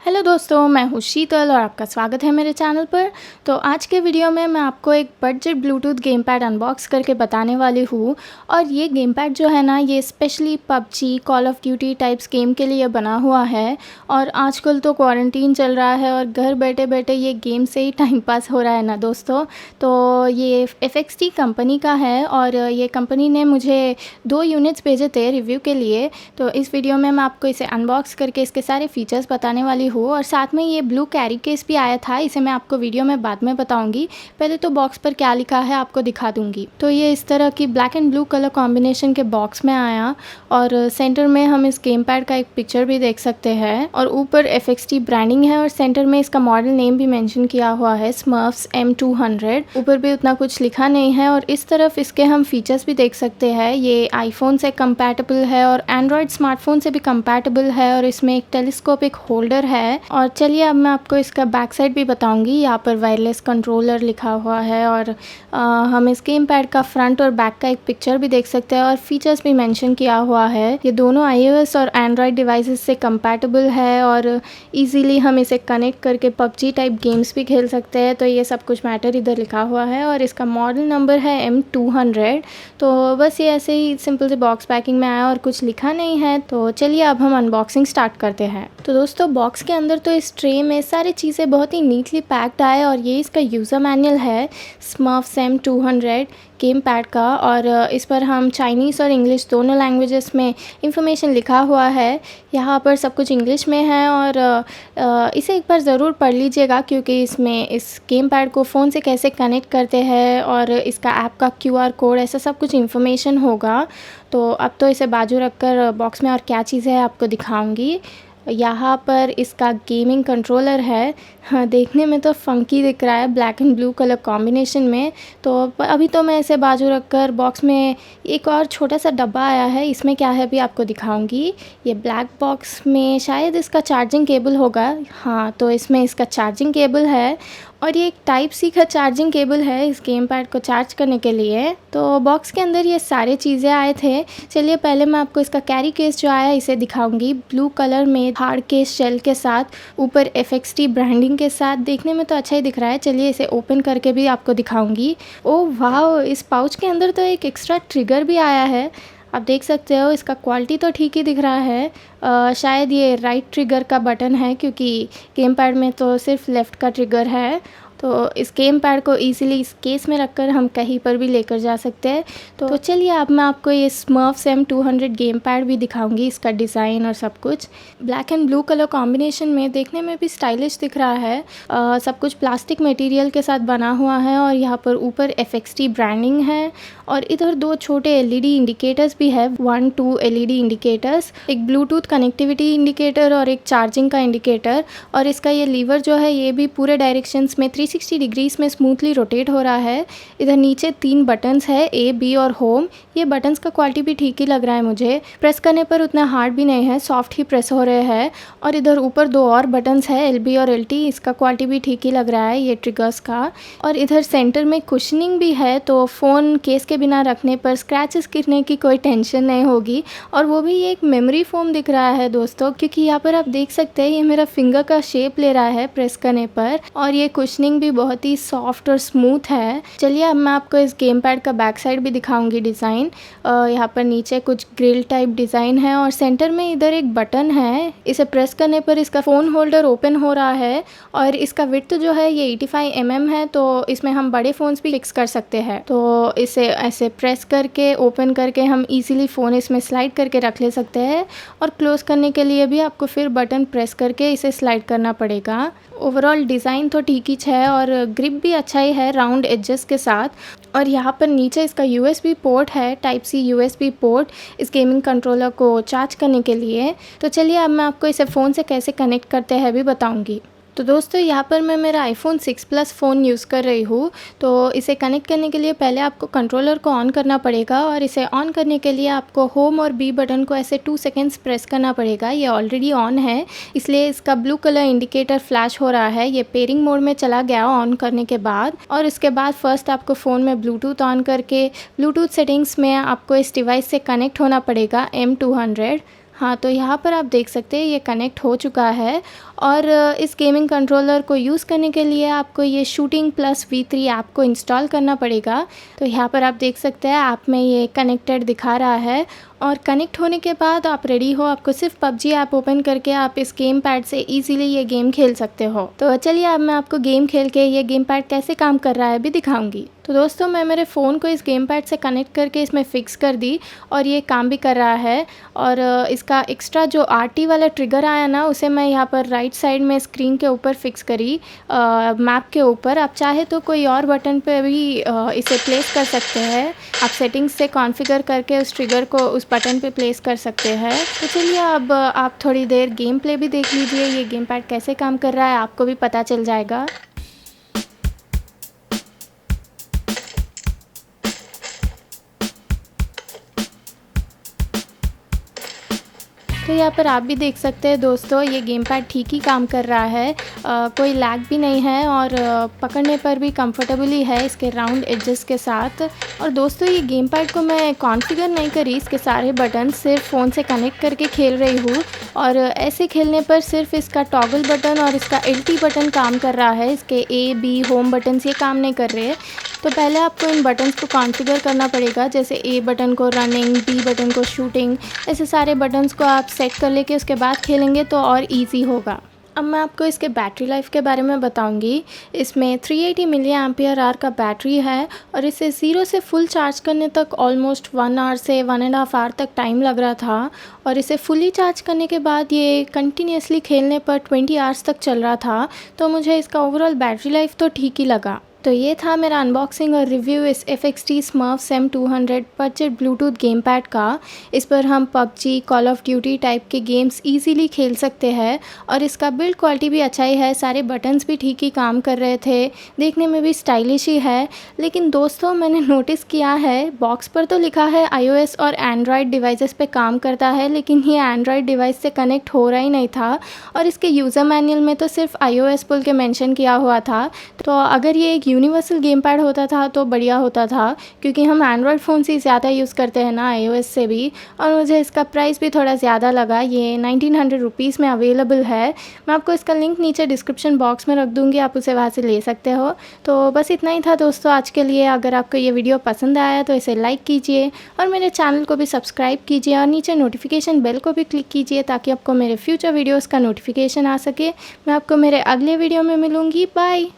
Hello दोस्तों, मैं हूँ शीतल और आपका स्वागत है मेरे चैनल पर। तो आज के वीडियो में मैं आपको एक budget Bluetooth game pad unbox करके बताने वाली हूँ। और ये गेम पैड जो है ना, ये specially PUBG, call of duty types game के लिए बना हुआ है। और आजकल तो क्वारंटीन चल रहा है और घर बैठे बैठे ये गेम से ही टाइम पास हो रहा है ना दोस्तों। तो ये FXT कंपनी का है और ये कंपनी ने मुझे 2 यूनिट्स भेजे थे रिव्यू के लिए। तो इस वीडियो में मैं आपको इसे अनबॉक्स करके इसके सारे फीचर्स बताने वाली हूँ। और साथ में ये ब्लू कैरी केस भी आया था, इसे मैं आपको वीडियो में बाद में बताऊंगी। पहले तो बॉक्स पर क्या लिखा है आपको दिखा दूंगी। तो ये इस तरह की black and blue colour combination के बॉक्स में आया और सेंटर में हम इस गेम पैड का एक पिक्चर भी देख सकते हैं और ऊपर FXT ब्रांडिंग है और सेंटर में इसका मॉडल नेम भी मेंशन किया हुआ है, स्मर्फ्स M200। ऊपर भी उतना कुछ लिखा नहीं है। और इस तरफ इसके हम फीचर्स भी देख सकते हैं। ये आईफोन से कंपैटिबल है और एंड्रॉयड स्मार्टफोन से भी कंपैटिबल है और इसमें एक टेलीस्कोपिक होल्डर है। और चलिए अब मैं आपको इसका बैक साइड भी बताऊंगी। यहाँ पर वायरलेस कंट्रोलर लिखा हुआ है और हम इस गेम पैड का फ्रंट और बैक का एक पिक्चर भी देख सकते हैं और फीचर्स भी मेंशन किया हुआ है। ये दोनों iOS और एंड्रॉयड डिवाइसेस से कंपैटिबल है और इजीली हम इसे कनेक्ट करके पबजी टाइप गेम्स भी खेल सकते हैं। तो ये सब कुछ मैटर इधर लिखा हुआ है और इसका मॉडल नंबर है M200। तो बस ये ऐसे ही सिंपल से बॉक्स पैकिंग में आया और कुछ लिखा नहीं है। तो चलिए अब हम अनबॉक्सिंग स्टार्ट करते हैं। तो दोस्तों, बॉक्स के अंदर तो इस ट्रे में सारी चीज़ें बहुत ही नीटली पैक्ड आए और ये इसका यूज़र मैनुअल है, स्मर्फ्स M200 गेम पैड का। और इस पर हम चाइनीज़ और इंग्लिश दोनों लैंग्वेजेस में इंफॉर्मेशन लिखा हुआ है। यहाँ पर सब कुछ इंग्लिश में है और इसे एक बार ज़रूर पढ़ लीजिएगा क्योंकि इसमें इस गेम पैड को फ़ोन से कैसे कनेक्ट करते हैं और इसका ऐप का QR कोड, ऐसा सब कुछ इन्फॉर्मेशन होगा। तो अब तो इसे बाजू रखकर बॉक्स में और क्या चीज़ है आपको दिखाऊंगी। यहाँ पर इसका गेमिंग कंट्रोलर है। हाँ, देखने में तो फंकी दिख रहा है black and blue colour combination में। तो अभी तो मैं इसे बाजू रखकर बॉक्स में एक और छोटा सा डब्बा आया है, इसमें क्या है भी आपको दिखाऊंगी। ये ब्लैक बॉक्स में शायद इसका चार्जिंग केबल होगा। हाँ, तो इसमें इसका चार्जिंग केबल है और ये एक टाइप सी का चार्जिंग केबल है इस गेम पैड को चार्ज करने के लिए। तो बॉक्स के अंदर ये सारे चीज़ें आए थे। चलिए पहले मैं आपको इसका कैरी केस जो आया इसे दिखाऊंगी, ब्लू कलर में हार्ड केस शेल के साथ, ऊपर FXT ब्रांडिंग के साथ। देखने में तो अच्छा ही दिख रहा है। चलिए इसे ओपन करके भी आपको दिखाऊंगी। ओह वाह, इस पाउच के अंदर तो एक एक्स्ट्रा ट्रिगर भी आया है। आप देख सकते हो इसका क्वालिटी तो ठीक ही दिख रहा है। शायद ये राइट ट्रिगर का बटन है क्योंकि गेम पैड में तो सिर्फ लेफ़्ट का ट्रिगर है। तो इस गेम पैड को इजीली इस केस में रखकर हम कहीं पर भी लेकर जा सकते हैं। तो चलिए अब मैं आपको ये स्मर्फ्स M200 गेम पैड भी दिखाऊंगी, इसका डिज़ाइन और सब कुछ। Black and blue colour combination में देखने में भी स्टाइलिश दिख रहा है। सब कुछ प्लास्टिक मटेरियल के साथ बना हुआ है और यहाँ पर ऊपर FXT ब्रांडिंग है और इधर 2 छोटे LED इंडिकेटर्स भी है, 1-2 LED इंडिकेटर्स, एक ब्लूटूथ कनेक्टिविटी इंडिकेटर और एक चार्जिंग का इंडिकेटर। और इसका ये लीवर जो है ये भी पूरे डायरेक्शंस में 360 डिग्रीज में स्मूथली रोटेट हो रहा है। इधर नीचे 3 बटन्स है, A, B और होम। ये बटन्स का क्वालिटी भी ठीक ही लग रहा है मुझे, प्रेस करने पर उतना हार्ड भी नहीं है, सॉफ्ट ही प्रेस हो रहे हैं। और इधर ऊपर 2 और बटन्स है, LB और LT, इसका क्वालिटी भी ठीक ही लग रहा है ये ट्रिगर्स का। और इधर सेंटर में कुशनिंग भी है, तो फ़ोन केस के बिना रखने पर स्क्रैचेस गिरने की कोई टेंशन नहीं होगी। और वो भी एक मेमोरी फोम दिख रहा है दोस्तों, क्योंकि यहाँ पर आप देख सकते हैं ये मेरा फिंगर का शेप ले रहा है प्रेस करने पर। और ये कुशनिंग भी बहुत ही सॉफ्ट और स्मूथ है। चलिए अब मैं आपको इस गेम पैड का बैक साइड भी दिखाऊंगी डिज़ाइन। यहाँ पर नीचे कुछ ग्रिल टाइप डिज़ाइन है और सेंटर में इधर एक बटन है, इसे प्रेस करने पर इसका फ़ोन होल्डर ओपन हो रहा है। और इसका विड्थ जो है ये 85 mm है, तो इसमें हम बड़े फ़ोन्स भी फिक्स कर सकते हैं। तो इसे ऐसे प्रेस करके ओपन करके हम इजीली फ़ोन इसमें स्लाइड करके रख ले सकते हैं। और क्लोज़ करने के लिए भी आपको फिर बटन प्रेस करके इसे स्लाइड करना पड़ेगा। ओवरऑल डिज़ाइन तो ठीक ही है और ग्रिप भी अच्छा ही है राउंड एजेस के साथ। और यहाँ पर नीचे इसका USB पोर्ट है, टाइप C USB पोर्ट, इस गेमिंग कंट्रोलर को चार्ज करने के लिए। तो चलिए अब मैं आपको इसे फ़ोन से कैसे कनेक्ट करते हैं भी बताऊँगी। तो दोस्तों, यहाँ पर मैं मेरा iPhone 6 Plus फ़ोन यूज़ कर रही हूँ। तो इसे कनेक्ट करने के लिए पहले आपको कंट्रोलर को ऑन करना पड़ेगा और इसे ऑन करने के लिए आपको होम और B बटन को ऐसे 2 सेकेंड्स प्रेस करना पड़ेगा। ये ऑलरेडी ऑन है, इसलिए इसका ब्लू कलर इंडिकेटर फ्लैश हो रहा है। ये पेयरिंग मोड में चला गया ऑन करने के बाद। और इसके बाद फर्स्ट आपको फ़ोन में ब्लूटूथ ऑन करके ब्लूटूथ सेटिंग्स में आपको इस डिवाइस से कनेक्ट होना पड़ेगा M200। हाँ, तो यहाँ पर आप देख सकते हैं ये कनेक्ट हो चुका है। और इस गेमिंग कंट्रोलर को यूज़ करने के लिए आपको ये शूटिंग प्लस V3 ऐप को इंस्टॉल करना पड़ेगा। तो यहाँ पर आप देख सकते हैं ऐप में ये कनेक्टेड दिखा रहा है और कनेक्ट होने के बाद आप रेडी हो। आपको सिर्फ PUBG ऐप ओपन करके आप इस गेम पैड से इजीली ये गेम खेल सकते हो। तो चलिए अब मैं आपको गेम खेल के ये गेम पैड कैसे काम कर रहा है भी दिखाऊंगी। तो दोस्तों मैं मेरे फ़ोन को इस गेम पैड से कनेक्ट करके इसमें फ़िक्स कर दी और ये काम भी कर रहा है। और इसका एक्स्ट्रा जो RT वाला ट्रिगर आया ना उसे मैं यहाँ पर राइट साइड में स्क्रीन के ऊपर फ़िक्स करी मैप के ऊपर। आप चाहे तो कोई और बटन पे भी इसे प्लेस कर सकते हैं। आप सेटिंग्स से कॉन्फ़िगर करके उस ट्रिगर को उस बटन पे प्लेस कर सकते हैं। तो चलिए अब आप थोड़ी देर गेम प्ले भी देख लीजिए, ये गेम पैड कैसे काम कर रहा है आपको भी पता चल जाएगा। तो यहाँ पर आप भी देख सकते हैं दोस्तों ये गेम पैड ठीक ही काम कर रहा है। कोई लैग भी नहीं है और पकड़ने पर भी कंफर्टेबली है इसके राउंड एजेस के साथ। और दोस्तों ये गेम पैड को मैं कॉन्फ़िगर नहीं करी, इसके सारे बटन सिर्फ फ़ोन से कनेक्ट करके खेल रही हूँ। और ऐसे खेलने पर सिर्फ इसका टॉगल बटन और इसका LT बटन काम कर रहा है, इसके A B होम बटन्स ये काम नहीं कर रहे। तो पहले आपको इन बटन्स को कॉन्फ़िगर करना पड़ेगा, जैसे A बटन को रनिंग, B बटन को शूटिंग, ऐसे सारे बटन्स को आप सेट कर लेके उसके बाद खेलेंगे तो और इजी होगा। अब मैं आपको इसके बैटरी लाइफ के बारे में बताऊंगी। इसमें 380 मिली एम्पियर आवर का बैटरी है और इसे 0 से फुल चार्ज करने तक ऑलमोस्ट 1 आवर से 1.5 आवर तक टाइम लग रहा था। और इसे फुली चार्ज करने के बाद ये कंटिन्यूसली खेलने पर 20 आवर्स तक चल रहा था। तो मुझे इसका ओवरऑल बैटरी लाइफ तो ठीक ही लगा। तो ये था मेरा अनबॉक्सिंग और रिव्यू इस FXT Smurfs M200 budget Bluetooth game pad का। इस पर हम PUBG, call of duty type के गेम्स इजीली खेल सकते हैं और इसका बिल्ड क्वालिटी भी अच्छा ही है। सारे बटन्स भी ठीक ही काम कर रहे थे, देखने में भी स्टाइलिश ही है। लेकिन दोस्तों मैंने नोटिस किया है बॉक्स पर तो लिखा है iOS और एंड्रॉयड डिवाइसेस पे काम करता है, लेकिन ये एंड्रॉयड डिवाइस से कनेक्ट हो रहा ही नहीं था। और इसके यूज़र मैनुअल में तो सिर्फ iOS बोल के मेंशन किया हुआ था। तो अगर ये एक यूनिवर्सल गेम पैड होता था तो बढ़िया होता था, क्योंकि हम एंड्रॉयड फ़ोन से ज़्यादा यूज़ करते हैं ना iOS से भी। और मुझे इसका प्राइस भी थोड़ा ज़्यादा लगा, ये 1900 रुपीज़ में अवेलेबल है। मैं आपको इसका लिंक नीचे डिस्क्रिप्शन बॉक्स में रख दूँगी, आप उसे वहाँ से ले सकते हो। तो बस इतना ही था दोस्तों आज के लिए। अगर आपको ये वीडियो पसंद आया तो इसे लाइक कीजिए और मेरे चैनल को भी सब्सक्राइब कीजिए और नीचे नोटिफिकेशन बेल को भी क्लिक कीजिए ताकि आपको मेरे फ्यूचर वीडियोज़ का नोटिफिकेशन आ सके। मैं आपको मेरे अगले वीडियो में मिलूँगी। बाय।